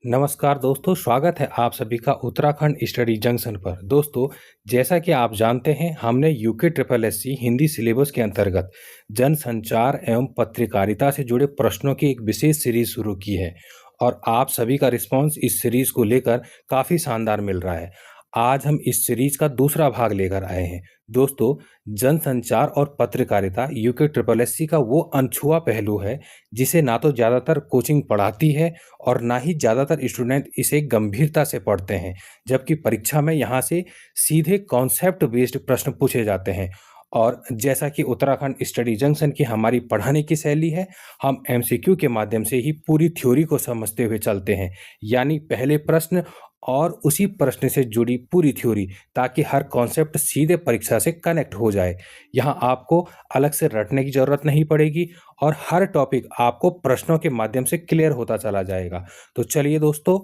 नमस्कार दोस्तों, स्वागत है आप सभी का उत्तराखंड स्टडी जंक्शन पर। दोस्तों, जैसा कि आप जानते हैं, हमने UK triple SC Hindi syllabus के अंतर्गत जनसंचार एवं पत्रकारिता से जुड़े प्रश्नों की एक विशेष सीरीज शुरू की है और आप सभी का रिस्पांस इस सीरीज को लेकर काफ़ी शानदार मिल रहा है। आज हम इस सीरीज का दूसरा भाग लेकर आए हैं। दोस्तों, जनसंचार और पत्रकारिता यूके ट्रिपल एससी का वो अनछुआ पहलू है जिसे ना तो ज़्यादातर कोचिंग पढ़ाती है और ना ही ज़्यादातर स्टूडेंट इसे गंभीरता से पढ़ते हैं, जबकि परीक्षा में यहाँ से सीधे कॉन्सेप्ट बेस्ड प्रश्न पूछे जाते हैं। और जैसा कि उत्तराखंड स्टडी जंक्शन की हमारी पढ़ाने की शैली है, हम एमसीक्यू के माध्यम से ही पूरी थ्योरी को समझते हुए चलते हैं, यानी पहले प्रश्न और उसी प्रश्न से जुड़ी पूरी थ्योरी, ताकि हर कॉन्सेप्ट सीधे परीक्षा से कनेक्ट हो जाए। यहाँ आपको अलग से रटने की ज़रूरत नहीं पड़ेगी और हर टॉपिक आपको प्रश्नों के माध्यम से क्लियर होता चला जाएगा। तो चलिए दोस्तों,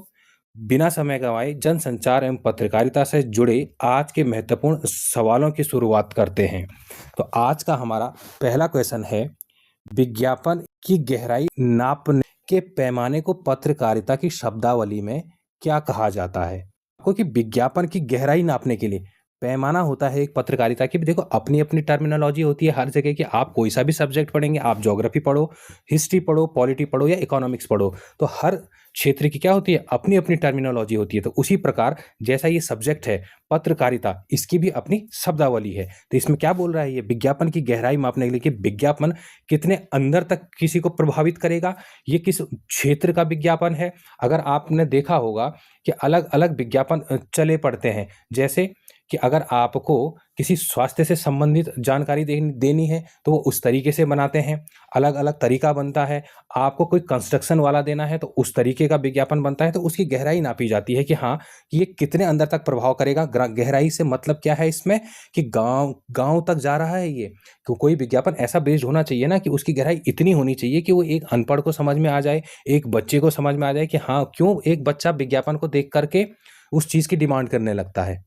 बिना समय गंवाए जनसंचार एवं पत्रकारिता से जुड़े आज के महत्वपूर्ण सवालों की शुरुआत करते हैं। तो आज का हमारा पहला क्वेश्चन है, विज्ञापन की गहराई नापने के पैमाने को पत्रकारिता की शब्दावली में क्या कहा जाता है? क्योंकि विज्ञापन की गहराई नापने के लिए पैमाना होता है एक पत्रकारिता की भी। देखो, अपनी अपनी टर्मिनोलॉजी होती है हर जगह की। आप कोई सा भी सब्जेक्ट पढ़ेंगे, आप ज्योग्राफी पढ़ो, हिस्ट्री पढ़ो, पॉलिटी पढ़ो या इकोनॉमिक्स पढ़ो, तो हर क्षेत्र की क्या होती है, अपनी अपनी टर्मिनोलॉजी होती है। तो उसी प्रकार जैसा ये सब्जेक्ट है पत्रकारिता, इसकी भी अपनी शब्दावली है। तो इसमें क्या बोल रहा है ये, विज्ञापन की गहराई मापने के लिए कि विज्ञापन कितने अंदर तक किसी को प्रभावित करेगा, ये किस क्षेत्र का विज्ञापन है। अगर आपने देखा होगा कि अलग अलग विज्ञापन चले पड़ते हैं, जैसे कि अगर आपको किसी स्वास्थ्य से संबंधित जानकारी देनी है तो वो उस तरीके से बनाते हैं, अलग अलग तरीका बनता है। आपको कोई कंस्ट्रक्शन वाला देना है तो उस तरीके का विज्ञापन बनता है। तो उसकी गहराई नापी जाती है कि हाँ, ये कितने अंदर तक प्रभाव करेगा। गहराई से मतलब क्या है इसमें, कि गांव गांव तक जा रहा है ये। तो कोई विज्ञापन ऐसा बेस्ड होना चाहिए ना कि उसकी गहराई इतनी होनी चाहिए कि वो एक अनपढ़ को समझ में आ जाए, एक बच्चे को समझ में आ जाए कि हाँ, क्यों एक बच्चा विज्ञापन को देख करके उस चीज़ की डिमांड करने लगता है।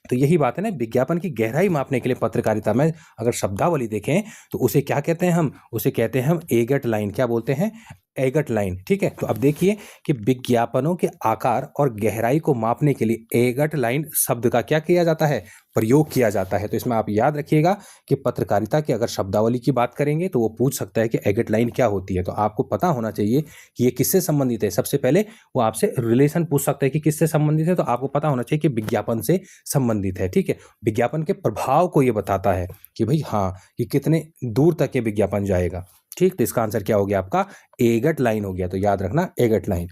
तो यही बात है ना, विज्ञापन की गहराई मापने के लिए पत्रकारिता में अगर शब्दावली देखें तो उसे क्या कहते हैं हम, उसे कहते हैं हम एगट लाइन। क्या बोलते हैं, एगट लाइन। ठीक है, तो अब देखिए कि विज्ञापनों के आकार और गहराई को मापने के लिए एगट लाइन शब्द का क्या किया जाता है, प्रयोग किया जाता है। तो इसमें आप याद रखिएगा कि पत्रकारिता की अगर शब्दावली की बात करेंगे तो वो पूछ सकता है कि एगट लाइन क्या होती है। तो आपको पता होना चाहिए कि ये किससे संबंधित है। सबसे पहले वो आपसे रिलेशन पूछ सकता है कि किससे संबंधित है, तो आपको पता होना चाहिए कि विज्ञापन से संबंधित है। ठीक है, विज्ञापन के प्रभाव को ये बताता है कि भाई हाँ, कि कितने दूर तक ये विज्ञापन जाएगा। ठीक, तो इसका आंसर क्या हो गया आपका, एगट लाइन हो गया। तो याद रखना, एगट लाइन।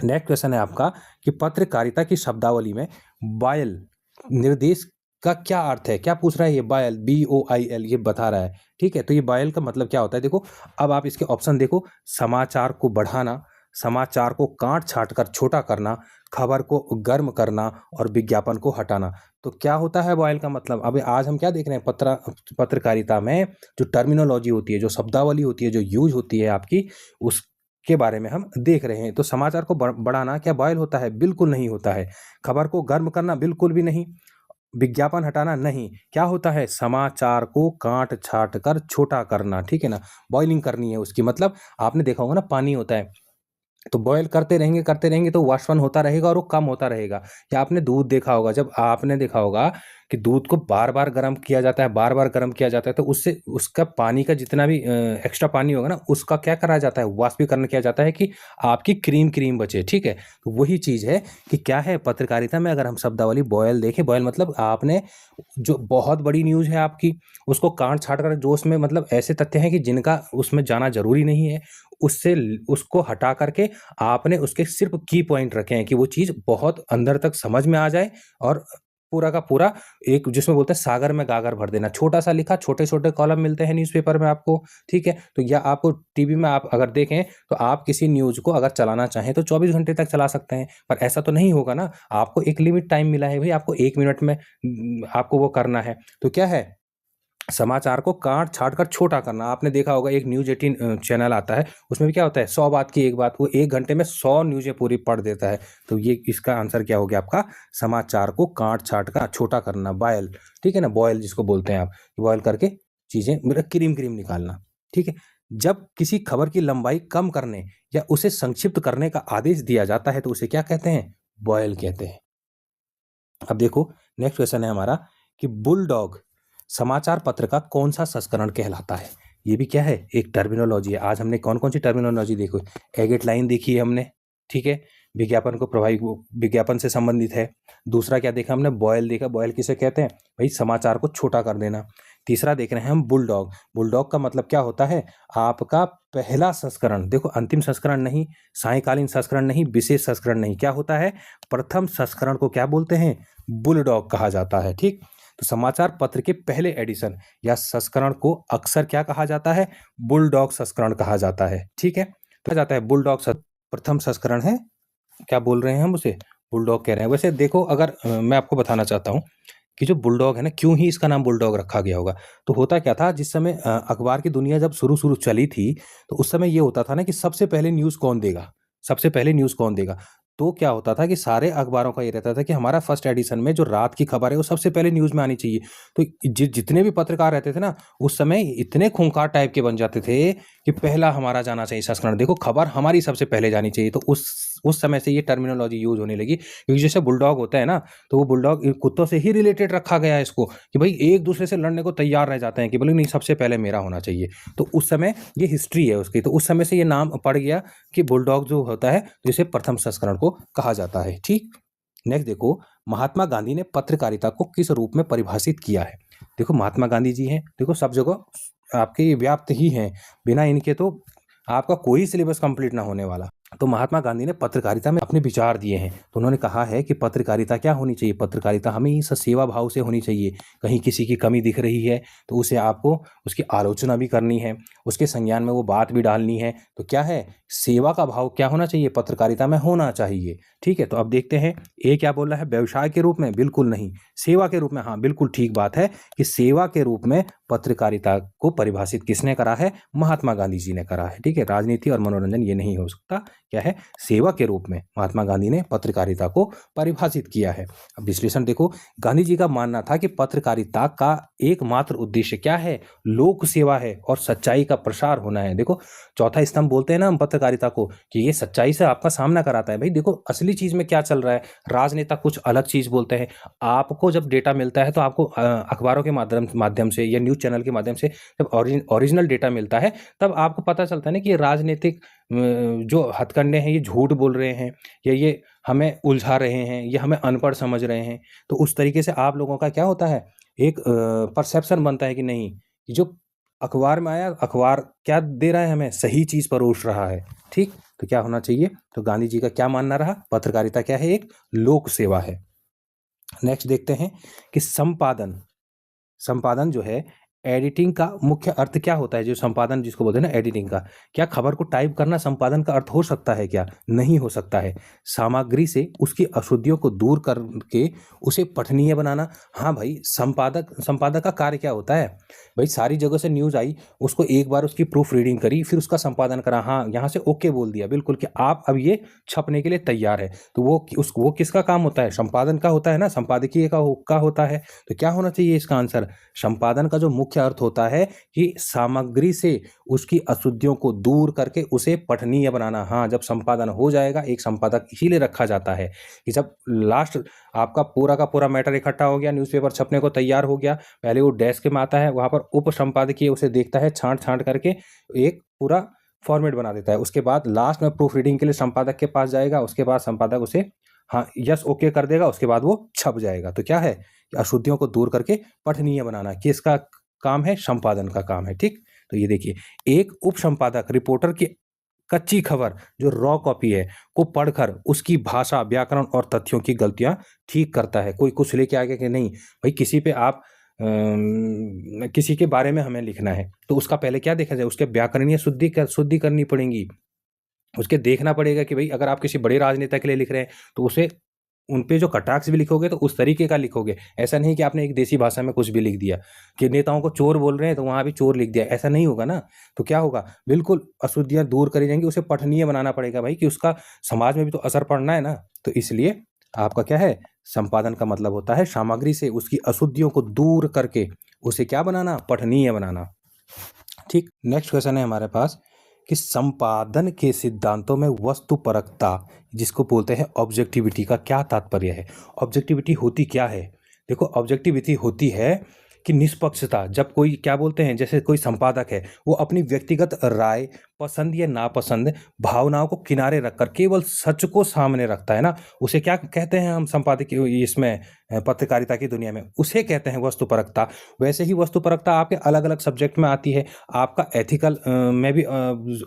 नेक्स्ट क्वेश्चन है आपका कि पत्रकारिता की शब्दावली में बायल निर्देश का क्या अर्थ है। क्या पूछ रहा है ये, बायल, BOIL, ये बता रहा है। ठीक है, तो ये बायल का मतलब क्या होता है, देखो अब आप इसके ऑप्शन देखो, समाचार को बढ़ाना, समाचार को काट छाट कर छोटा करना, खबर को गर्म करना और विज्ञापन को हटाना। तो क्या होता है बॉयल का मतलब। अब आज हम क्या देख रहे हैं, पत्रकारिता में जो टर्मिनोलॉजी होती है, जो शब्दावली होती है, जो यूज होती है आपकी, उसके बारे में हम देख रहे हैं। तो समाचार को बढ़ाना क्या बॉयल होता है, बिल्कुल नहीं होता है। खबर को गर्म करना, बिल्कुल भी नहीं। विज्ञापन हटाना, नहीं। क्या होता है, समाचार को काट छाट कर छोटा करना। ठीक है ना, बॉइलिंग करनी है उसकी। मतलब आपने देखा होगा ना, पानी होता है तो बॉयल करते रहेंगे तो वाष्पन होता रहेगा और वो कम होता रहेगा। या आपने दूध देखा होगा, जब आपने देखा होगा कि दूध को बार बार गर्म किया जाता है, बार बार गर्म किया जाता है, तो उससे उसका पानी का जितना भी एक्स्ट्रा पानी होगा ना, उसका क्या करा जाता है, वाष्पीकरण किया जाता है कि आपकी क्रीम क्रीम बचे। ठीक है, तो वही चीज़ है कि क्या है पत्रकारिता में, अगर हम शब्दावली बॉयल देखें, बॉयल मतलब आपने जो बहुत बड़ी न्यूज़ है आपकी, उसको काट छाट कर, जो उसमें मतलब ऐसे तथ्य हैं कि जिनका उसमें जाना जरूरी नहीं है, उससे उसको हटा करके आपने उसके सिर्फ की पॉइंट रखे हैं कि वो चीज़ बहुत अंदर तक समझ में आ जाए और पूरा का पूरा एक, जिसमें बोलते हैं सागर में गागर भर देना। छोटा सा लिखा, छोटे छोटे कॉलम मिलते हैं न्यूज़पेपर में आपको। ठीक है, तो या आपको टीवी में आप अगर देखें तो आप किसी न्यूज़ को अगर चलाना चाहें तो 24 घंटे तक चला सकते हैं, पर ऐसा तो नहीं होगा ना। आपको एक लिमिट टाइम मिला है भाई, आपको 1 मिनट में आपको वो करना है। तो क्या है, समाचार को काट छाट कर छोटा करना। आपने देखा होगा एक न्यूज़ 18 चैनल आता है, उसमें भी क्या होता है, 100 बात की एक बात, वो 1 घंटे में 100 न्यूज़ें पूरी पढ़ देता है। तो ये इसका आंसर क्या हो गया आपका, समाचार को काट छाट कर छोटा करना, बॉयल। ठीक है ना, बॉयल जिसको बोलते हैं आप, बॉयल करके चीज़ें मेरा क्रीम क्रीम निकालना। ठीक है, जब किसी खबर की लंबाई कम करने या उसे संक्षिप्त करने का आदेश दिया जाता है तो उसे क्या कहते हैं? बॉयल कहते हैं। अब देखो नेक्स्ट क्वेश्चन है हमारा कि बुलडॉग समाचार पत्र का कौन सा संस्करण कहलाता है? ये भी क्या है? एक टर्मिनोलॉजी है। आज हमने कौन कौन सी टर्मिनोलॉजी देखी? एगेट लाइन देखी है हमने, ठीक है, विज्ञापन को प्रभावी विज्ञापन से संबंधित है। दूसरा क्या देखा हमने? बॉयल देखा। बॉयल किसे कहते हैं? भाई समाचार को छोटा कर देना। तीसरा देख रहे हैं हम बुलडॉग। बुलडॉग का मतलब क्या होता है? आपका पहला संस्करण। देखो अंतिम संस्करण नहीं, सायकालीन संस्करण नहीं, विशेष संस्करण नहीं, क्या होता है? प्रथम संस्करण को क्या बोलते हैं? बुलडॉग कहा जाता है। ठीक, तो समाचार पत्र के पहले एडिशन या संस्करण को अक्सर क्या कहा जाता है? बुलडॉग संस्करण कहा जाता है। ठीक है, तो जाता है बुलडॉग प्रथम संस्करण है, क्या बोल रहे हैं हम उसे? बुलडॉग कह रहे हैं। वैसे देखो अगर मैं आपको बताना चाहता हूँ कि जो बुलडॉग है ना, क्यों ही इसका नाम बुलडॉग रखा गया होगा। तो होता क्या था, जिस समय अखबार की दुनिया जब शुरू चली थी तो उस समय ये होता था ना कि सबसे पहले न्यूज़ कौन देगा, सबसे पहले न्यूज़ कौन देगा। तो क्या होता था कि सारे अखबारों का ये रहता था कि हमारा फर्स्ट एडिशन में जो रात की खबर है वो सबसे पहले न्यूज़ में आनी चाहिए। तो जितने भी पत्रकार रहते थे ना उस समय इतने खूंखार टाइप के बन जाते थे कि पहला हमारा जाना चाहिए संस्करण, देखो खबर हमारी सबसे पहले जानी चाहिए। तो उस समय से ये टर्मिनोलॉजी यूज होने लगी, क्योंकि जैसे बुलडॉग होता है ना, तो वो बुलडॉग कुत्तों से ही रिलेटेड रखा गया है इसको, कि भाई एक दूसरे से लड़ने को तैयार रह जाते हैं कि बोले नहीं सबसे पहले मेरा होना चाहिए। तो उस समय ये हिस्ट्री है उसकी, तो उस समय से ये नाम पड़ गया कि बुलडॉग जो होता है जिसे प्रथम संस्करण को कहा जाता है। ठीक, नेक्स्ट देखो, महात्मा गांधी ने पत्रकारिता को किस रूप में परिभाषित किया है? देखो महात्मा गांधी जी हैं, देखो सब जगह आपके व्याप्त ही हैं, बिना इनके तो आपका कोई सिलेबस कंप्लीट ना होने वाला। तो महात्मा गांधी ने पत्रकारिता में अपने विचार दिए हैं। तो उन्होंने कहा है कि पत्रकारिता क्या होनी चाहिए? पत्रकारिता हमेशा सेवा भाव से होनी चाहिए। कहीं किसी की कमी दिख रही है तो उसे आपको उसकी आलोचना भी करनी है, उसके संज्ञान में वो बात भी डालनी है। तो क्या है? सेवा का भाव क्या होना चाहिए? पत्रकारिता में होना चाहिए। ठीक है, तो अब देखते हैं ये क्या बोल रहा है। व्यवसाय के रूप में? बिल्कुल नहीं, सेवा के रूप में। हाँ बिल्कुल ठीक बात है कि सेवा के रूप में पत्रकारिता को परिभाषित किसने करा है? महात्मा गांधी जी ने करा है। ठीक है, राजनीति और मनोरंजन ये नहीं हो सकता। क्या है? सेवा के रूप में महात्मा गांधी ने पत्रकारिता को परिभाषित किया है। अब विश्लेषण देखो, गांधी जी का मानना था कि पत्रकारिता का एकमात्र उद्देश्य क्या है? लोक सेवा है और सच्चाई का प्रसार होना है। देखो चौथा स्तंभ बोलते हैं ना हम पत्रकारिता को, कि ये सच्चाई से आपका सामना कराता है। भाई देखो असली चीज में क्या चल रहा है, राजनेता कुछ अलग चीज बोलते हैं। आपको जब डेटा मिलता है तो आपको अखबारों के माध्यम से या न्यूज चैनल के माध्यम से जब ओरिजिनल डेटा मिलता है तब आपको पता चलता है ना कि ये राजनीतिक जो हथकंडे हैं ये झूठ बोल रहे हैं, या ये हमें उलझा रहे हैं, या हमें अनपढ़ समझ रहे हैं। तो उस तरीके से आप लोगों का क्या होता है, एक परसेप्शन बनता है कि नहीं, जो अखबार में आया, अखबार क्या दे रहा है हमें? सही चीज परोस रहा है। ठीक, तो क्या होना चाहिए? तो गांधी जी का क्या मानना रहा? पत्रकारिता क्या है? एक लोक सेवा है। नेक्स्ट देखते हैं कि संपादन, संपादन जो है, एडिटिंग का मुख्य अर्थ क्या होता है? जो संपादन जिसको बोलते हैं ना एडिटिंग का, क्या खबर को टाइप करना संपादन का अर्थ हो सकता है? क्या नहीं हो सकता है। सामग्री से उसकी अशुद्धियों को दूर करके उसे पठनीय बनाना। हाँ भाई, संपादक का कार्य क्या होता है? भाई सारी जगह से न्यूज़ आई, उसको एक बार उसकी प्रूफ रीडिंग करी, फिर उसका संपादन करा, हाँ यहाँ से ओके बोल दिया बिल्कुल कि आप अब ये छपने के लिए तैयार है। तो वो किसका काम होता है? संपादन का होता है ना, संपादकीय का होता है। तो क्या होना चाहिए इसका आंसर? संपादन का जो मुख्य अर्थ होता है कि सामग्री से उसकी अशुद्धियों को दूर करके उसे पठनीय बनाना। हाँ, जब संपादन हो जाएगा, एक संपादक इसीलिए रखा जाता है कि जब लास्ट आपका पूरा का पूरा मैटर इकट्ठा हो गया, न्यूज़पेपर छपने को तैयार हो गया, पहले वो डेस्क में आता है, वहाँ पर उप संपादकीय उसे देखता है, छांट करके एक पूरा फॉर्मेट बना देता है। उसके बाद लास्ट में प्रूफ रीडिंग के लिए संपादक के पास जाएगा, उसके बाद संपादक उसे हाँ यस ओके कर देगा, उसके बाद वो छप जाएगा। तो क्या है? अशुद्धियों को दूर करके पठनीय बनाना किसका काम है? संपादन का काम है। ठीक, तो ये देखिए, एक उप संपादक रिपोर्टर की कच्ची खबर जो रॉ कॉपी है को पढ़कर उसकी भाषा, व्याकरण और तथ्यों की गलतियां ठीक करता है। कोई कुछ लेके आ गया कि नहीं भाई किसी पे आप किसी के बारे में हमें लिखना है तो उसका पहले क्या देखा जाए? उसके व्याकरणीय शुद्धि करनी पड़ेगी, उसके देखना पड़ेगा कि भाई अगर आप किसी बड़े राजनेता के लिए लिख रहे हैं तो उसे उन पे जो कटाक्ष भी लिखोगे तो उस तरीके का लिखोगे। ऐसा नहीं कि आपने एक देसी भाषा में कुछ भी लिख दिया कि नेताओं को चोर बोल रहे हैं तो वहाँ भी चोर लिख दिया, ऐसा नहीं होगा ना। तो क्या होगा? बिल्कुल अशुद्धियाँ दूर करी जाएंगी, उसे पठनीय बनाना पड़ेगा भाई, कि उसका समाज में भी तो असर पड़ना है ना। तो इसलिए आपका क्या है? संपादन का मतलब होता है सामग्री से उसकी अशुद्धियों को दूर करके उसे क्या बनाना? पठनीय बनाना। ठीक, नेक्स्ट क्वेश्चन है हमारे पास कि संपादन के सिद्धांतों में वस्तुपरकता, जिसको बोलते हैं ऑब्जेक्टिविटी, का क्या तात्पर्य है? ऑब्जेक्टिविटी होती क्या है? देखो, ऑब्जेक्टिविटी होती है कि निष्पक्षता। जब कोई, क्या बोलते हैं, जैसे कोई संपादक है, वो अपनी व्यक्तिगत राय, पसंद या नापसंद, भावनाओं को किनारे रखकर केवल सच को सामने रखता है ना, उसे क्या कहते हैं हम संपादकीय इसमें, पत्रकारिता की दुनिया में उसे कहते हैं वस्तुपरकता। वैसे ही वस्तुपरकता आपके अलग अलग सब्जेक्ट में आती है। आपका एथिकल में भी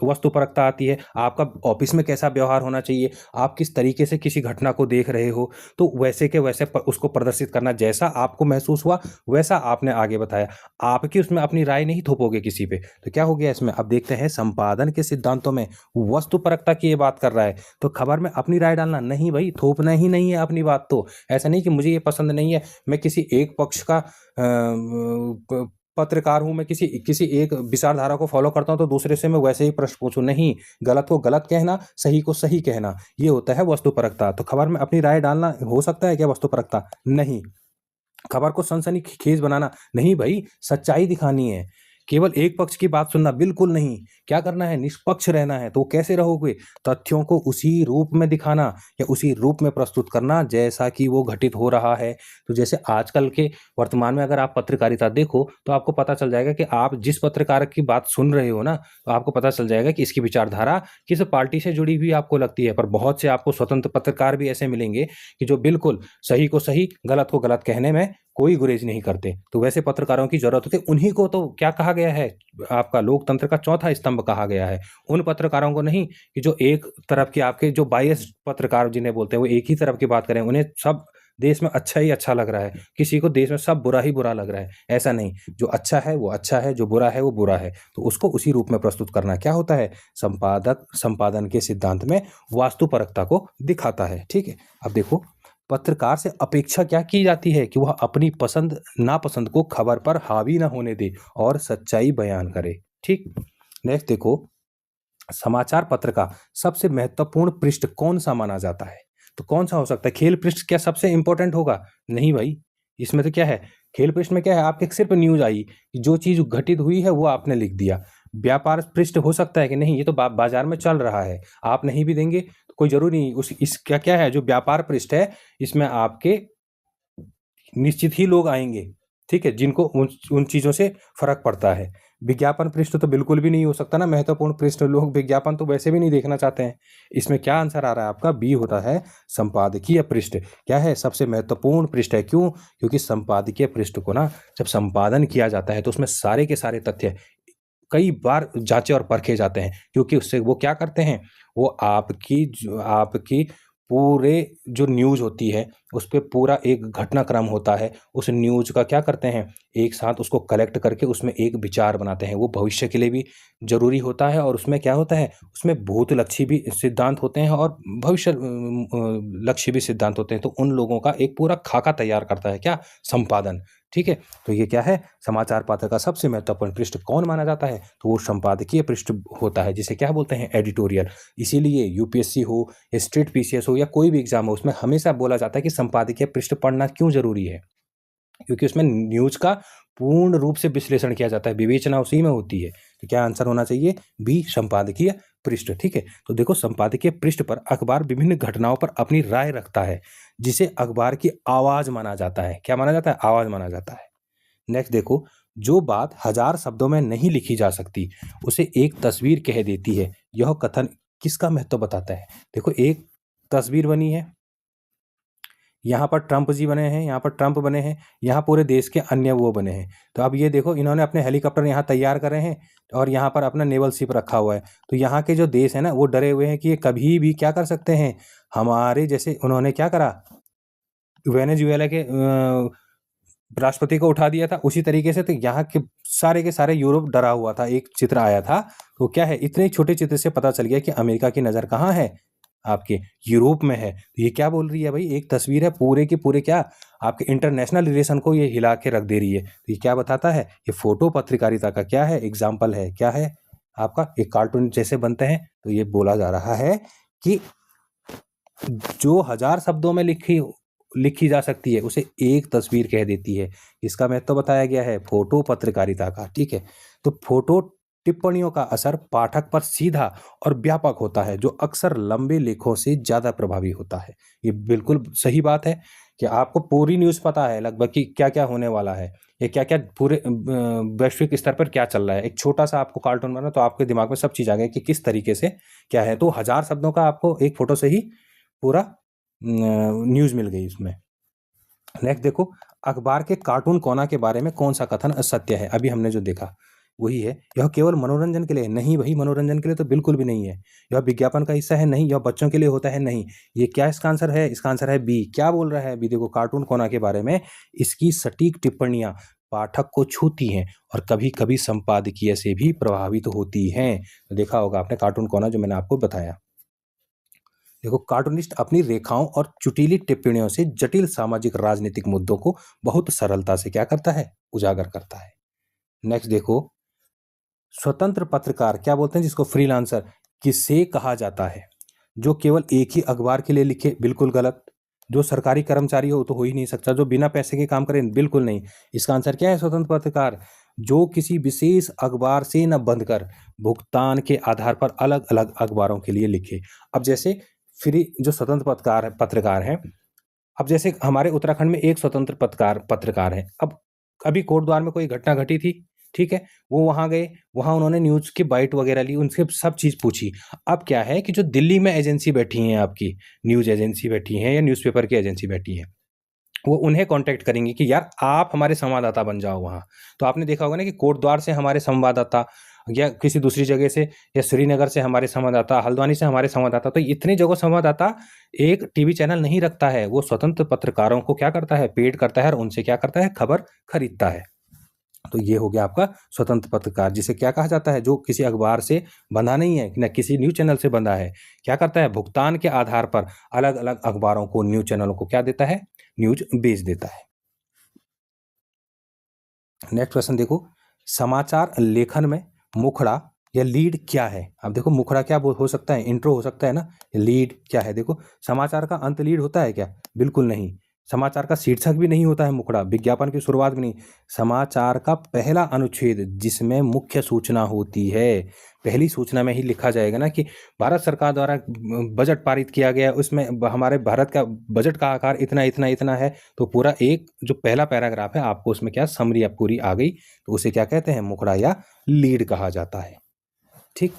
वस्तुपरकता आती है। आपका ऑफिस में कैसा व्यवहार होना चाहिए, आप किस तरीके से किसी घटना को देख रहे हो, तो वैसे के वैसे उसको प्रदर्शित करना, जैसा आपको महसूस हुआ वैसा आपने आगे बताया। आपकी उसमें अपनी राय नहीं थोपोगे किसी पे, तो क्या हो गया इसमें? अब देखते हैं, संपादन के सिद्धांतों में वस्तुपरकता की ये बात कर रहा है, तो खबर में अपनी राय डालना नहीं भाई, थोपना ही नहीं है अपनी बात। तो ऐसा नहीं कि मुझे ये पसंद नहीं है, मैं किसी एक पक्ष का पत्रकार हूं, मैं किसी एक विचारधारा को फॉलो करता हूं, तो दूसरे से मैं वैसे ही प्रश्न पूछूं? नहीं, गलत को गलत कहना, सही को सही कहना, ये होता है वस्तुपरकता। तो खबर में अपनी राय डालना हो सकता है क्या वस्तुपरकता? नहीं। खबर को सनसनीखेज बनाना, नहीं भाई, सच्चाई दिखानी है। केवल एक पक्ष की बात सुनना, बिल्कुल नहीं। क्या करना है? निष्पक्ष रहना है। तो कैसे रहोगे? तथ्यों को उसी रूप में दिखाना या उसी रूप में प्रस्तुत करना जैसा कि वो घटित हो रहा है। तो जैसे आजकल के वर्तमान में अगर आप पत्रकारिता देखो, तो आपको पता चल जाएगा कि आप जिस पत्रकार की बात सुन रहे हो ना, तो आपको पता चल जाएगा कि इसकी विचारधारा किस पार्टी से जुड़ी हुई आपको लगती है। पर बहुत से आपको स्वतंत्र पत्रकार भी ऐसे मिलेंगे कि जो बिल्कुल सही को सही, गलत को गलत कहने में कोई गुरेज नहीं करते। तो वैसे पत्रकारों की जरूरत होती है। उन्हीं को तो क्या कहा गया है, आपका लोकतंत्र का चौथा स्तंभ कहा गया है। उन पत्रकारों को नहीं कि जो एक तरफ के, आपके जो बायस पत्रकार जिन्हें बोलते हैं, वो एक ही तरफ की बात करें, उन्हें सब देश में अच्छा ही अच्छा लग रहा है, किसी को देश में सब बुरा ही बुरा लग रहा है। ऐसा नहीं, जो अच्छा है वो अच्छा है, जो बुरा है वो बुरा है। तो उसको उसी रूप में प्रस्तुत करना क्या होता है? संपादन के सिद्धांत में वास्तुपरकता को दिखाता है। ठीक है, अब देखो, पत्रकार से अपेक्षा क्या की जाती है कि वह अपनी पसंद नापसंद को खबर पर हावी ना होने दे और सच्चाई बयान करे। ठीक, नेक्स्ट देखो, समाचार पत्र का सबसे महत्वपूर्ण पृष्ठ कौन सा माना जाता है? तो कौन सा हो सकता है? खेल पृष्ठ क्या सबसे इंपॉर्टेंट होगा? नहीं भाई, इसमें तो क्या है, खेल पृष्ठ में क्या है, आपके सिर्फ न्यूज आई, जो चीज घटित हुई है वो आपने लिख दिया। व्यापार पृष्ठ हो सकता है कि नहीं, ये तो बाजार में चल रहा है, आप नहीं भी देंगे तो कोई जरूरी नहीं। इसका क्या है, जो व्यापार पृष्ठ है, इसमें आपके निश्चित ही लोग आएंगे, ठीक है, जिनको उन चीजों से फर्क पड़ता है। विज्ञापन पृष्ठ तो बिल्कुल भी नहीं हो सकता ना, महत्वपूर्ण पृष्ठ, लोग विज्ञापन तो वैसे भी नहीं देखना चाहते हैं। इसमें क्या आंसर आ रहा है आपका? बी होता है संपादकीय पृष्ठ। क्या है? सबसे महत्वपूर्ण पृष्ठ है। क्यों? क्योंकि संपादकीय पृष्ठ को ना जब संपादन किया जाता है तो उसमें सारे के सारे तथ्य कई बार जांचे और परखे जाते हैं, क्योंकि उससे वो क्या करते हैं, वो आपकी पूरे जो न्यूज़ होती है उस पे पूरा एक घटनाक्रम होता है, उस न्यूज़ का क्या करते हैं, एक साथ उसको कलेक्ट करके उसमें एक विचार बनाते हैं। वो भविष्य के लिए भी जरूरी होता है, और उसमें क्या होता है, उसमें भूतलक्षी भी सिद्धांत होते हैं और भविष्य लक्ष्य भी सिद्धांत होते हैं। तो उन लोगों का एक पूरा खाका तैयार करता है क्या? संपादन। ठीक है, तो ये क्या है, समाचार पत्र का सबसे महत्वपूर्ण पृष्ठ कौन माना जाता है? तो वो संपादकीय पृष्ठ होता है, जिसे क्या बोलते हैं, एडिटोरियल। इसीलिए यूपीएससी हो या स्टेट पीसीएस हो या कोई भी एग्जाम हो, उसमें हमेशा बोला जाता है कि संपादकीय पृष्ठ पढ़ना क्यों जरूरी है, क्योंकि उसमें न्यूज का पूर्ण रूप से विश्लेषण किया जाता है, विवेचना उसी में होती है। तो क्या आंसर होना चाहिए? बी, संपादकीय पृष्ठ। ठीक है, तो देखो, संपादकीय पृष्ठ पर अखबार विभिन्न घटनाओं पर अपनी राय रखता है, जिसे अखबार की आवाज माना जाता है। क्या माना जाता है? आवाज माना जाता है। नेक्स्ट देखो, जो बात 1000 शब्दों में नहीं लिखी जा सकती उसे एक तस्वीर कह देती है। यह कथन किसका महत्व बताता है? देखो, एक तस्वीर बनी है, यहाँ पर ट्रंप जी बने हैं, यहाँ पर ट्रंप बने हैं, यहाँ पूरे देश के अन्य वो बने हैं। तो अब ये देखो, इन्होंने अपने हेलीकॉप्टर यहाँ तैयार कर रहे हैं और यहाँ पर अपना नेवल शिप रखा हुआ है। तो यहाँ के जो देश है ना, वो डरे हुए हैं कि ये कभी भी क्या कर सकते हैं, हमारे जैसे। उन्होंने क्या करा, वेनेजुएला के राष्ट्रपति को उठा दिया था, उसी तरीके से तो यहाँ के सारे यूरोप डरा हुआ था। एक चित्र आया था, तो क्या है, इतने छोटे चित्र से पता चल गया कि अमेरिका की नज़र कहाँ है, आपके यूरोप में है। तो ये क्या बोल रही है भाई, एक तस्वीर है, पूरे के पूरे क्या, आपके इंटरनेशनल रिलेशन को ये हिला के रख दे रही है। तो ये क्या बताता है, ये फोटो पत्रकारिता का क्या है, एग्जाम्पल है। क्या है आपका, एक कार्टून जैसे बनते हैं। तो ये बोला जा रहा है कि जो 1000 शब्दों में लिखी जा सकती है उसे एक तस्वीर कह देती है। इसका महत्व बताया गया है फोटो पत्रकारिता का। ठीक है, तो फोटो टिप्पणियों का असर पाठक पर सीधा और व्यापक होता है, जो अक्सर लंबे लेखों से ज़्यादा प्रभावी होता है। ये बिल्कुल सही बात है कि आपको पूरी न्यूज़ पता है लगभग कि क्या-क्या होने वाला है, या क्या-क्या पूरे वैश्विक स्तर पर क्या चल रहा है। एक छोटा-सा आपको कार्टून बना तो आपके दिमाग में सब चीज़ आ गई कि किस तरीके से क्या है। तो हज़ार शब्दों का आपको एक फ़ोटो से ही पूरा न्यूज़ मिल गई उसमें। नेक्स्ट देखो, अखबार के कार्टून कोना के बारे में कौन सा कथन असत्य है? अभी हमने जो देखा वही है। यह केवल मनोरंजन के लिए है? नहीं भई, मनोरंजन के लिए तो बिल्कुल भी नहीं है। यह विज्ञापन का हिस्सा है? नहीं। यह बच्चों के लिए होता है? नहीं। ये क्या इसका आंसर है? इसका आंसर है बी। क्या बोल रहा है बी? देखो, कार्टून कोना के बारे में इसकी सटीक टिप्पणियाँ पाठक को छूती हैं और कभी-कभी संपादकीय से भी प्रभावित होती हैं। तो देखा होगा आपने कार्टून कोना जो मैंने आपको बताया। देखो, कार्टूनिस्ट अपनी रेखाओं और चुटीली टिप्पणियों से जटिल सामाजिक राजनीतिक मुद्दों को बहुत सरलता से क्या करता है? उजागर करता है। नेक्स्ट देखो, स्वतंत्र पत्रकार क्या बोलते हैं जिसको फ्रीलांसर किसे कहा जाता है? जो केवल एक ही अखबार के लिए लिखे? बिल्कुल गलत। जो सरकारी कर्मचारी हो तो हो ही नहीं सकता। जो बिना पैसे के काम करे? बिल्कुल नहीं। इसका आंसर क्या है? स्वतंत्र पत्रकार जो किसी विशेष अखबार से न बंधकर भुगतान के आधार पर अलग-अलग अखबारों के लिए लिखे। अब जैसे फ्री जो स्वतंत्र पत्रकार हैं, अब जैसे हमारे उत्तराखंड में एक स्वतंत्र पत्रकार हैं। अब अभी कोटद्वार में कोई घटना घटी थी, ठीक है? वो वहाँ गए, वहाँ उन्होंने न्यूज़ की बाइट वगैरह ली, उनसे सब चीज़ पूछी। अब क्या है कि जो दिल्ली में एजेंसी बैठी हैं आपकी, न्यूज़ एजेंसी बैठी हैं या न्यूज़पेपर की एजेंसी बैठी है, वो उन्हें कॉन्टैक्ट करेंगे कि यार आप हमारे संवाददाता बन जाओ वहाँ। तो आपने देखा होगा ना कि कोटद्वार से हमारे संवाददाता, या किसी दूसरी जगह से, या श्रीनगर से हमारे संवाददाता, हल्द्वानी से हमारे संवाददाता, तो इतनी जगह संवाददाता एक टीवी चैनल नहीं रखता है। वो स्वतंत्र पत्रकारों को क्या करता है? पेड करता है और उनसे क्या करता है? खबर खरीदता है। तो ये हो गया आपका स्वतंत्र पत्रकार, जिसे क्या कहा जाता है? जो किसी अखबार से बंधा नहीं है, न किसी न्यूज़ चैनल से बंधा है। क्या करता है? भुगतान के आधार पर अलग-अलग अखबारों को, न्यूज़ चैनलों को क्या देता है? न्यूज़ बेच देता है। नेक्स्ट क्वेश्चन देखो, समाचार लेखन में मुखड़ा या लीड क्या है? अब देखो, मुखड़ा क्या हो सकता है? इंट्रो हो सकता है ना। लीड क्या है? देखो, समाचार का अंत लीड होता है क्या? बिल्कुल नहीं। समाचार का शीर्षक भी नहीं होता है मुखड़ा, विज्ञापन की शुरुआत भी नहीं। समाचार का पहला अनुच्छेद जिसमें मुख्य सूचना होती है, पहली सूचना में ही लिखा जाएगा ना कि भारत सरकार द्वारा बजट पारित किया गया, उसमें हमारे भारत का बजट का आकार इतना इतना इतना है। तो पूरा एक जो पहला पैराग्राफ है, आपको उसमें क्या समरी अब पूरी आ गई, तो उसे क्या कहते हैं? मुखड़ा या लीड कहा जाता है। ठीक।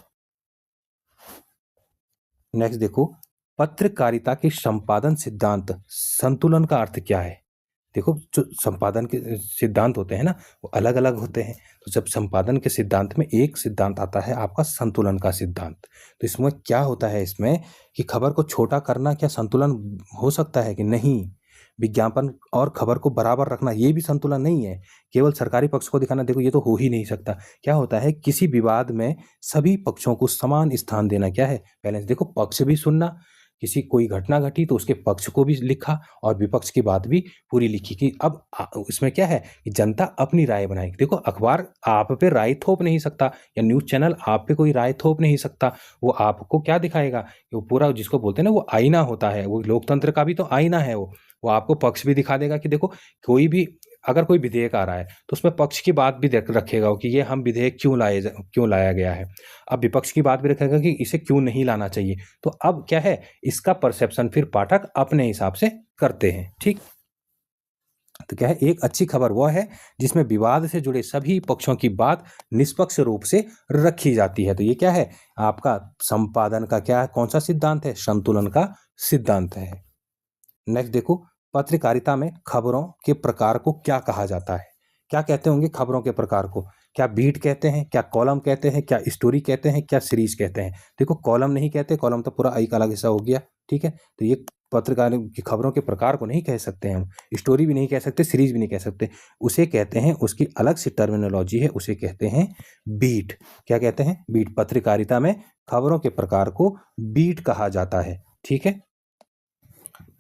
नेक्स्ट देखो, पत्रकारिता के संपादन सिद्धांत संतुलन का अर्थ क्या है? देखो, जो संपादन के सिद्धांत होते हैं ना, वो अलग अलग होते हैं। तो जब संपादन के सिद्धांत में एक सिद्धांत आता है आपका संतुलन का सिद्धांत, तो इसमें क्या होता है? इसमें कि खबर को छोटा करना क्या संतुलन हो सकता है कि नहीं? विज्ञापन और खबर को बराबर रखना ये भी संतुलन नहीं है। केवल सरकारी पक्ष को दिखाना, देखो ये तो हो ही नहीं सकता। क्या होता है? किसी विवाद में सभी पक्षों को समान स्थान देना क्या है? बैलेंस। देखो, पक्ष भी सुनना, किसी कोई घटना घटी तो उसके पक्ष को भी लिखा और विपक्ष की बात भी पूरी लिखी कि अब इसमें क्या है कि जनता अपनी राय बनाएगी। देखो, अखबार आप पे राय थोप नहीं सकता, या न्यूज़ चैनल आप पे कोई राय थोप नहीं सकता। वो आपको क्या दिखाएगा? वो पूरा जिसको बोलते हैं ना, वो आईना होता है। वो लोकतंत्र का भी तो आईना है वो आपको पक्ष भी दिखा देगा कि देखो, कोई भी अगर कोई विधेयक आ रहा है तो उसमें पक्ष की बात भी रखेगा कि ये हम विधेयक क्यों लाया गया है। अब विपक्ष की बात भी रखेगा कि इसे क्यों नहीं लाना चाहिए। तो अब क्या है, इसका परसेप्शन फिर पाठक अपने हिसाब से करते हैं। ठीक। तो क्या है, एक अच्छी खबर वह है जिसमें विवाद से जुड़े सभी पक्षों की बात निष्पक्ष रूप से रखी जाती है। तो ये क्या है? आपका संपादन का क्या है? कौन सा सिद्धांत है? संतुलन का सिद्धांत है। नेक्स्ट देखो, पत्रकारिता में खबरों के प्रकार को क्या कहा जाता है? क्या कहते होंगे खबरों के प्रकार को? क्या बीट कहते हैं? क्या कॉलम कहते हैं? क्या स्टोरी कहते हैं? क्या सीरीज कहते हैं? देखो, कॉलम नहीं कहते, कॉलम तो पूरा एक अलग हिस्सा हो गया। ठीक है, तो ये पत्रकार की खबरों के प्रकार को नहीं कह सकते हम, स्टोरी भी नहीं कह सकते, सीरीज भी नहीं कह सकते। उसे कहते हैं, उसकी अलग सी टर्मिनोलॉजी है, उसे कहते हैं बीट। क्या कहते हैं? बीट। पत्रकारिता में खबरों के प्रकार को बीट कहा जाता है। ठीक है।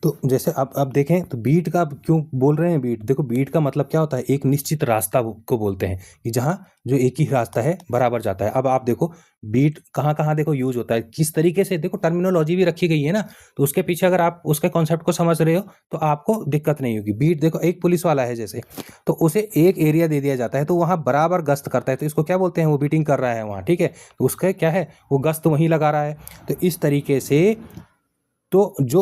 तो जैसे अब देखें तो बीट का अब क्यों बोल रहे हैं बीट, देखो बीट का मतलब क्या होता है, एक निश्चित रास्ता को बोलते हैं कि जहाँ जो एक ही रास्ता है बराबर जाता है। अब आप देखो बीट कहाँ कहाँ देखो यूज होता है, किस तरीके से, देखो टर्मिनोलॉजी भी रखी गई है ना, तो उसके पीछे अगर आप उसके कॉन्सेप्ट को समझ रहे हो तो आपको दिक्कत नहीं होगी। बीट देखो, एक पुलिस वाला है जैसे, तो उसे एक एरिया दे दिया जाता है तो वहाँ बराबर गश्त करता है, तो इसको क्या बोलते हैं, वो बीटिंग कर रहा है वहाँ, ठीक है, तो उसका क्या है, वो गश्त वहीं लगा रहा है। तो इस तरीके से तो जो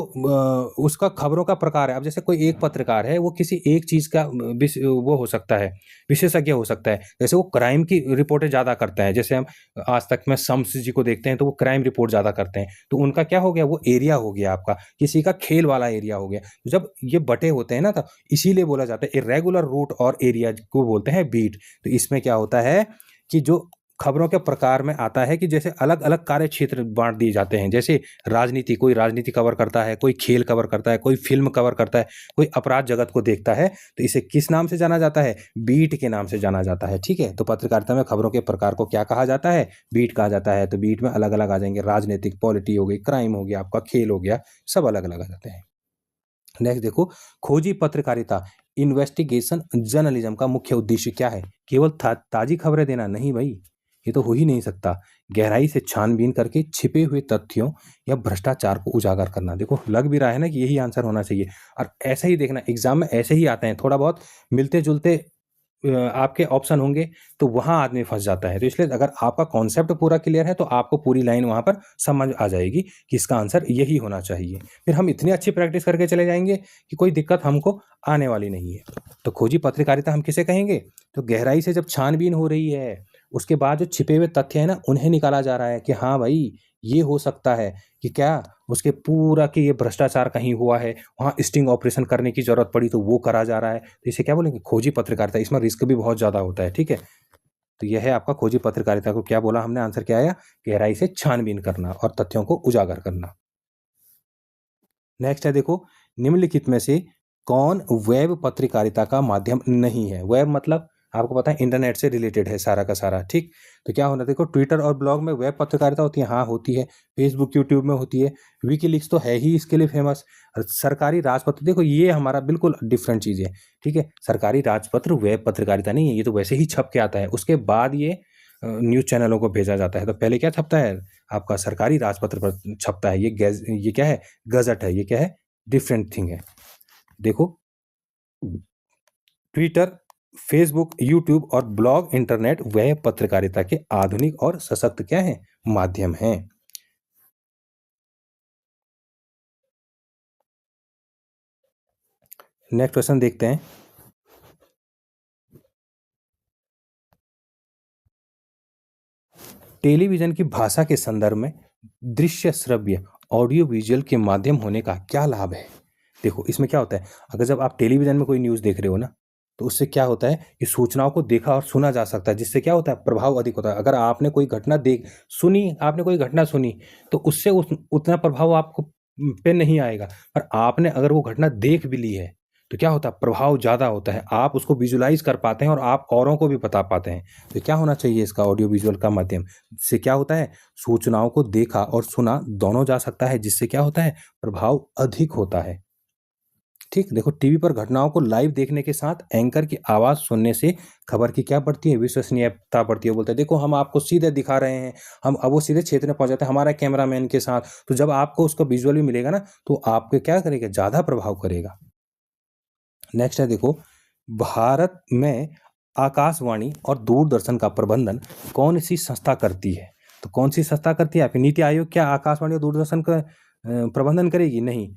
उसका खबरों का प्रकार है, अब जैसे कोई एक पत्रकार है, वो किसी एक चीज़ का वो हो सकता है, विशेषज्ञ हो सकता है। जैसे वो क्राइम की रिपोर्टें ज़्यादा करते हैं, जैसे हम आज तक में शम्स जी को देखते हैं तो वो क्राइम रिपोर्ट ज़्यादा करते हैं, तो उनका क्या हो गया, वो एरिया हो गया आपका, किसी का खेल वाला एरिया हो गया। तो जब ये बटे होते हैं ना, तो इसीलिए बोला जाता है इर्रेगुलर रूट और एरिया को बोलते हैं बीट। तो इसमें क्या होता है कि जो खबरों के प्रकार में आता है कि जैसे अलग अलग कार्य क्षेत्र बांट दिए जाते हैं, जैसे राजनीति, कोई राजनीति कवर करता है, कोई खेल कवर करता है, कोई फिल्म कवर करता है, कोई अपराध जगत को देखता है, तो इसे किस नाम से जाना जाता है, बीट के नाम से जाना जाता है, ठीक है। तो पत्रकारिता में खबरों के प्रकार को क्या कहा जाता है, बीट कहा जाता है। तो बीट में अलग अलग आ जाएंगे, राजनीतिक, पॉलिटी हो गई, क्राइम हो गया, आपका खेल हो गया, सब अलग अलग आ जाते हैं। नेक्स्ट देखो, खोजी पत्रकारिता, इन्वेस्टिगेशन जर्नलिज्म का मुख्य उद्देश्य क्या है, केवल ताजी खबरें देना नहीं भाई, ये तो हो ही नहीं सकता। गहराई से छानबीन करके छिपे हुए तथ्यों या भ्रष्टाचार को उजागर करना। देखो लग भी रहा है ना कि यही आंसर होना चाहिए, और ऐसे ही देखना एग्जाम में ऐसे ही आते हैं, थोड़ा बहुत मिलते जुलते आपके ऑप्शन होंगे तो वहां आदमी फंस जाता है। तो इसलिए अगर आपका कॉन्सेप्ट पूरा क्लियर है तो आपको पूरी लाइन वहां पर समझ आ जाएगी कि इसका आंसर यही होना चाहिए। फिर हम इतनी अच्छी प्रैक्टिस करके चले जाएंगे कि कोई दिक्कत हमको आने वाली नहीं है। तो खोजी पत्रकारिता हम किसे कहेंगे, तो गहराई से जब छानबीन हो रही है, उसके बाद जो छिपे हुए तथ्य है ना, उन्हें निकाला जा रहा है कि हाँ भाई ये हो सकता है कि क्या उसके पूरा कि ये भ्रष्टाचार कहीं हुआ है, वहाँ स्टिंग ऑपरेशन करने की जरूरत पड़ी तो वो करा जा रहा है, तो इसे क्या बोलेंगे, खोजी पत्रकारिता। इसमें रिस्क भी बहुत ज़्यादा होता है, ठीक है। तो यह है आपका खोजी पत्रकारिता को क्या बोला हमने, आंसर क्या आया, गहराई से छानबीन करना और तथ्यों को उजागर करना। नेक्स्ट है देखो, निम्नलिखित में से कौन वेब पत्रकारिता का माध्यम नहीं है। वेब मतलब आपको पता है इंटरनेट से रिलेटेड है सारा का सारा, ठीक। तो क्या होना, देखो ट्विटर और ब्लॉग में वेब पत्रकारिता होती है, हाँ होती है। फेसबुक यूट्यूब में होती है। विकीलीक्स तो है ही इसके लिए फेमस। सरकारी राजपत्र, देखो ये हमारा बिल्कुल डिफरेंट चीज़ है, ठीक है। सरकारी राजपत्र वेब पत्रकारिता नहीं है, ये तो वैसे ही छप के आता है, उसके बाद ये न्यूज़ चैनलों को भेजा जाता है। तो पहले क्या छपता है, आपका सरकारी राजपत्र पर छपता है, ये क्या है, गजट है, ये क्या है, डिफरेंट थिंग है। देखो ट्विटर, फेसबुक, यूट्यूब और ब्लॉग इंटरनेट वेब पत्रकारिता के आधुनिक और सशक्त क्या है, माध्यम हैं। नेक्स्ट क्वेश्चन देखते हैं। टेलीविजन की भाषा के संदर्भ में दृश्य श्रव्य ऑडियो विजुअल के माध्यम होने का क्या लाभ है। देखो इसमें क्या होता है, अगर जब आप टेलीविजन में कोई न्यूज़ देख रहे हो ना, तो उससे क्या होता है कि सूचनाओं को देखा और सुना जा सकता है, जिससे क्या होता है, प्रभाव अधिक होता है। अगर आपने कोई घटना आपने कोई घटना सुनी, तो उससे उतना प्रभाव आपको पे नहीं आएगा। पर आपने अगर वो घटना देख भी ली है तो क्या होता है, प्रभाव ज़्यादा होता है, आप उसको विजुलाइज कर पाते हैं और आप औरों को भी बता पाते हैं। तो क्या होना चाहिए इसका, ऑडियो विजुअल का माध्यम से क्या होता है, सूचनाओं को देखा और सुना दोनों जा सकता है, जिससे क्या होता है, प्रभाव अधिक होता है, ठीक। देखो टीवी पर घटनाओं को लाइव देखने के साथ एंकर की आवाज़ सुनने से खबर की क्या बढ़ती है, विश्वसनीयता बढ़ती है। बोलते हैं देखो हम आपको सीधे दिखा रहे हैं, हम अब वो सीधे क्षेत्र में पहुंच जाते हैं हमारा कैमरामैन के साथ, तो जब आपको उसका विजुअल भी मिलेगा ना, तो आपके क्या करेगा, ज़्यादा प्रभाव करेगा। नेक्स्ट है देखो, भारत में आकाशवाणी और दूरदर्शन का प्रबंधन कौन सी संस्था करती है। तो कौन सी संस्था करती है, आपकी नीति आयोग क्या आकाशवाणी और दूरदर्शन का प्रबंधन करेगी, नहीं।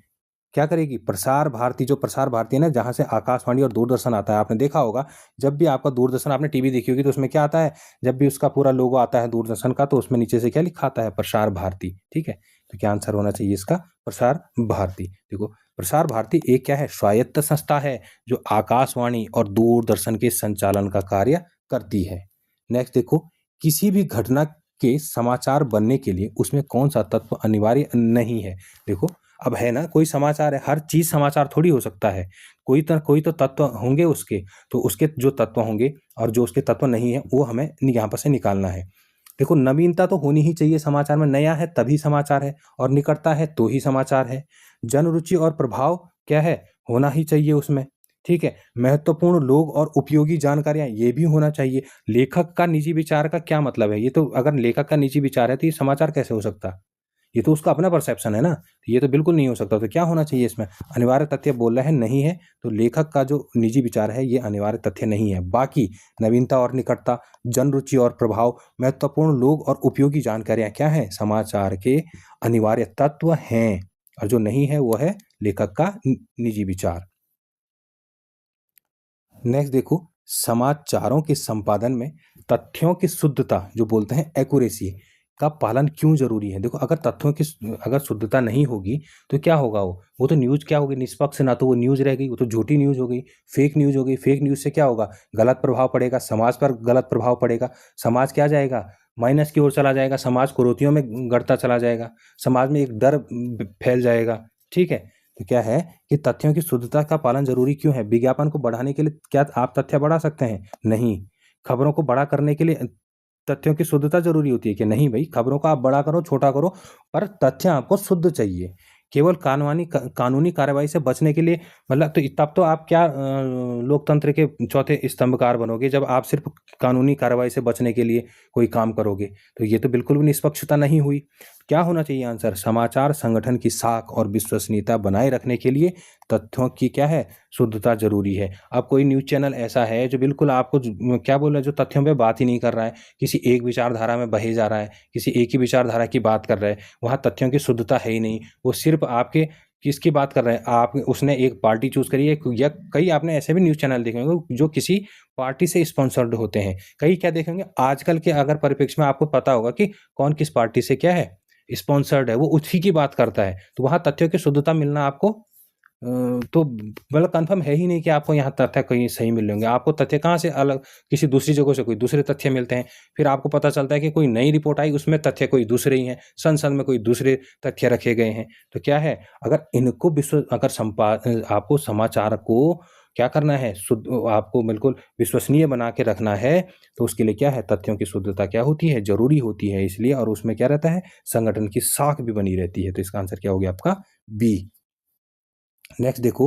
क्या करेगी, प्रसार भारती, जो प्रसार भारती है ना, जहाँ से आकाशवाणी और दूरदर्शन आता है। आपने देखा होगा जब भी आपका दूरदर्शन, आपने टीवी देखी होगी तो उसमें क्या आता है, जब भी उसका पूरा लोगो आता है दूरदर्शन का, तो उसमें नीचे से क्या लिखा आता है, प्रसार भारती, ठीक है। तो क्या आंसर होना चाहिए इसका, प्रसार भारती। देखो प्रसार भारती एक क्या है, स्वायत्त संस्था है जो आकाशवाणी और दूरदर्शन के संचालन का कार्य करती है। नेक्स्ट देखो, किसी भी घटना के समाचार बनने के लिए उसमें कौन सा तत्व अनिवार्य नहीं है। देखो अब है ना, कोई समाचार है, हर चीज समाचार थोड़ी हो सकता है, कोई तो तत्व होंगे उसके, तो उसके जो तत्व होंगे और जो उसके तत्व नहीं है वो हमें यहाँ पर से निकालना है। देखो, नवीनता तो होनी ही चाहिए समाचार में, नया है तभी समाचार है और निकटता है तो ही समाचार है। जनरुचि और प्रभाव क्या है, होना ही चाहिए उसमें, ठीक है। महत्वपूर्ण लोग और उपयोगी जानकारियाँ, ये भी होना चाहिए। लेखक का निजी विचार का क्या मतलब है? ये तो अगर लेखक का निजी विचार है तो ये समाचार कैसे हो सकता? ये तो उसका अपना परसेप्शन है ना, तो ये तो बिल्कुल नहीं हो सकता। तो क्या होना चाहिए इसमें? अनिवार्य तथ्य बोल रहे हैं नहीं है, तो लेखक का जो निजी विचार है ये अनिवार्य तथ्य नहीं है। बाकी नवीनता और निकटता, जनरुचि और प्रभाव, महत्वपूर्ण लोग और उपयोगी जानकारियाँ क्या हैं? समाचार के अनिवार्य तत्व हैं, और जो नहीं है वो है लेखक का निजी विचार। नेक्स्ट देखो, समाचारों के संपादन में तथ्यों की शुद्धता, जो बोलते हैं एक्यूरेसी, का पालन क्यों जरूरी है? देखो, अगर तथ्यों की अगर शुद्धता नहीं होगी तो क्या होगा? वो तो न्यूज क्या होगी? निष्पक्ष ना तो वो न्यूज रह गई, वो तो झूठी न्यूज हो गई, फेक न्यूज हो गई। फेक न्यूज से क्या होगा? गलत प्रभाव पड़ेगा समाज पर, गलत प्रभाव पड़ेगा। समाज क्या जाएगा? माइनस की ओर चला जाएगा, समाज कुरीतियों में गढ़ता चला जाएगा, समाज में एक डर फैल जाएगा, ठीक है। तो क्या है कि तथ्यों की शुद्धता का पालन जरूरी क्यों है? विज्ञापन को बढ़ाने के लिए क्या आप तथ्य बढ़ा सकते हैं? नहीं। खबरों को बड़ा करने के लिए तथ्यों की शुद्धता जरूरी होती है कि नहीं भाई? खबरों को आप बड़ा करो, छोटा करो, पर तथ्य आपको शुद्ध चाहिए। केवल कानूनी कार्रवाई से बचने के लिए, मतलब तो तब तो आप क्या लोकतंत्र के चौथे स्तंभकार बनोगे, जब आप सिर्फ कानूनी कार्रवाई से बचने के लिए कोई काम करोगे। तो ये तो बिल्कुल भी निष्पक्षता नहीं हुई। क्या होना चाहिए आंसर? समाचार संगठन की साख और विश्वसनीयता बनाए रखने के लिए तथ्यों की क्या है? शुद्धता जरूरी है। अब कोई न्यूज चैनल ऐसा है जो बिल्कुल आपको क्या बोल रहा है, जो तथ्यों पे बात ही नहीं कर रहा है, किसी एक विचारधारा में बहे जा रहा है, किसी एक ही विचारधारा की बात कर रहा है, वहाँ तथ्यों की शुद्धता है ही नहीं। वो सिर्फ आपके किसकी बात कर रहे हैं? आप उसने एक पार्टी चूज करी है, या कई आपने ऐसे भी न्यूज चैनल देखे होंगे जो किसी पार्टी से स्पॉन्सर्ड होते हैं। कई क्या देखेंगे आजकल के अगर परिप्रेक्ष्य में, आपको पता होगा कि कौन किस पार्टी से क्या है स्पॉन्सर्ड है, वो उसी की बात करता है। तो वहाँ तथ्यों की शुद्धता मिलना आपको तो मतलब कंफर्म है ही नहीं कि आपको यहाँ तथ्य कहीं सही मिल होंगे। आपको तथ्य कहाँ से अलग, किसी दूसरी जगह से कोई दूसरे तथ्य मिलते हैं। फिर आपको पता चलता है कि कोई नई रिपोर्ट आई, उसमें तथ्य कोई दूसरे ही हैं, संसद में कोई दूसरे तथ्य रखे गए हैं। तो क्या है, अगर इनको आपको समाचार को क्या करना है, शुद्ध, आपको बिल्कुल विश्वसनीय बना के रखना है, तो उसके लिए क्या है, तथ्यों की शुद्धता क्या होती है? जरूरी होती है। इसलिए, और उसमें क्या रहता है, संगठन की साख भी बनी रहती है। तो इसका आंसर क्या हो गया आपका? बी। नेक्स्ट देखो,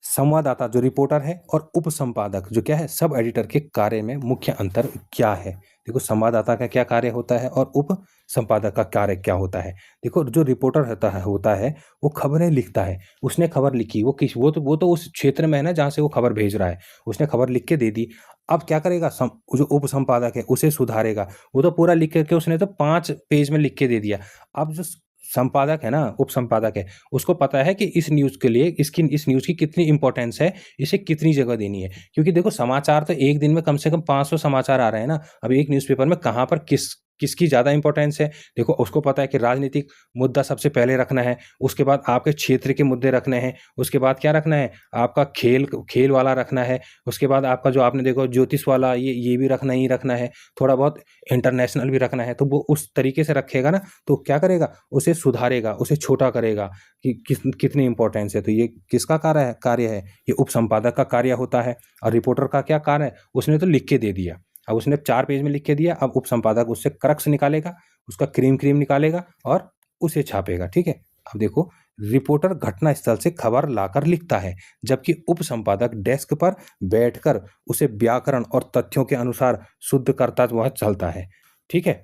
संवाददाता जो रिपोर्टर है और उप संपादक जो क्या है, सब एडिटर के कार्य में मुख्य अंतर क्या है? देखो, संवाददाता का क्या कार्य होता है और उप संपादक का कार्य क्या होता है? देखो, जो रिपोर्टर होता है वो खबरें लिखता है। उसने खबर लिखी, वो तो उस क्षेत्र में है ना जहाँ से वो खबर भेज रहा है। उसने खबर लिख के दे दी। अब क्या करेगा? जो उप संपादक है उसे सुधारेगा। वो तो पूरा लिख करके उसने तो 5 पेज में लिख के दे दिया। अब जो संपादक है ना, उप संपादक है, उसको पता है कि इस न्यूज़ के लिए इस न्यूज़ की कितनी इंपॉर्टेंस है, इसे कितनी जगह देनी है। क्योंकि देखो, समाचार तो एक दिन में कम से कम 500 समाचार आ रहे हैं ना। अब एक न्यूज़पेपर में कहाँ पर किसकी ज़्यादा इंपॉर्टेंस है, देखो उसको पता है कि राजनीतिक मुद्दा सबसे पहले रखना है, उसके बाद आपके क्षेत्र के मुद्दे रखने हैं, उसके बाद क्या रखना है, आपका खेल वाला रखना है, उसके बाद आपका जो आपने देखो ज्योतिष वाला, ये भी रखना ही रखना है, थोड़ा बहुत इंटरनेशनल भी रखना है। तो वो उस तरीके से रखेगा ना, तो क्या करेगा, उसे सुधारेगा, उसे छोटा करेगा कि कितनी इंपॉर्टेंस है। तो ये किसका कार्य है? ये उप संपादक का कार्य होता है। और रिपोर्टर का क्या कार्य है? उसने तो लिख के दे दिया। अब उसने 4 पेज में लिख के दिया। अब उप संपादक उससे क्रक्स निकालेगा, उसका क्रीम निकालेगा और उसे छापेगा, ठीक है। अब देखो, रिपोर्टर घटना स्थल से खबर लाकर लिखता है, जबकि उप संपादक डेस्क पर बैठकर उसे व्याकरण और तथ्यों के अनुसार शुद्ध करता वह चलता है, ठीक है।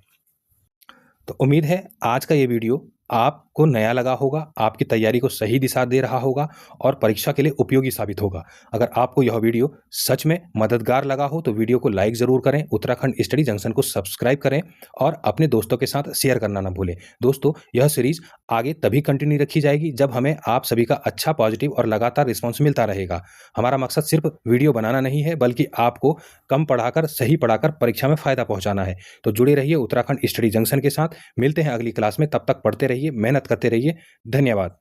तो उम्मीद है आज का ये वीडियो आपको नया लगा होगा, आपकी तैयारी को सही दिशा दे रहा होगा और परीक्षा के लिए उपयोगी साबित होगा। अगर आपको यह वीडियो सच में मददगार लगा हो तो वीडियो को लाइक ज़रूर करें, उत्तराखंड स्टडी जंक्शन को सब्सक्राइब करें और अपने दोस्तों के साथ शेयर करना ना भूलें। दोस्तों, यह सीरीज़ आगे तभी कंटिन्यू रखी जाएगी जब हमें आप सभी का अच्छा, पॉजिटिव और लगातार रिस्पॉन्स मिलता रहेगा। हमारा मकसद सिर्फ वीडियो बनाना नहीं है, बल्कि आपको कम पढ़ाकर, सही पढ़ाकर परीक्षा में फ़ायदा पहुँचाना है। तो जुड़े रहिए उत्तराखंड स्टडी जंक्शन के साथ। मिलते हैं अगली क्लास में, तब तक पढ़ते रहिए, मेहनत करते रहिए। धन्यवाद।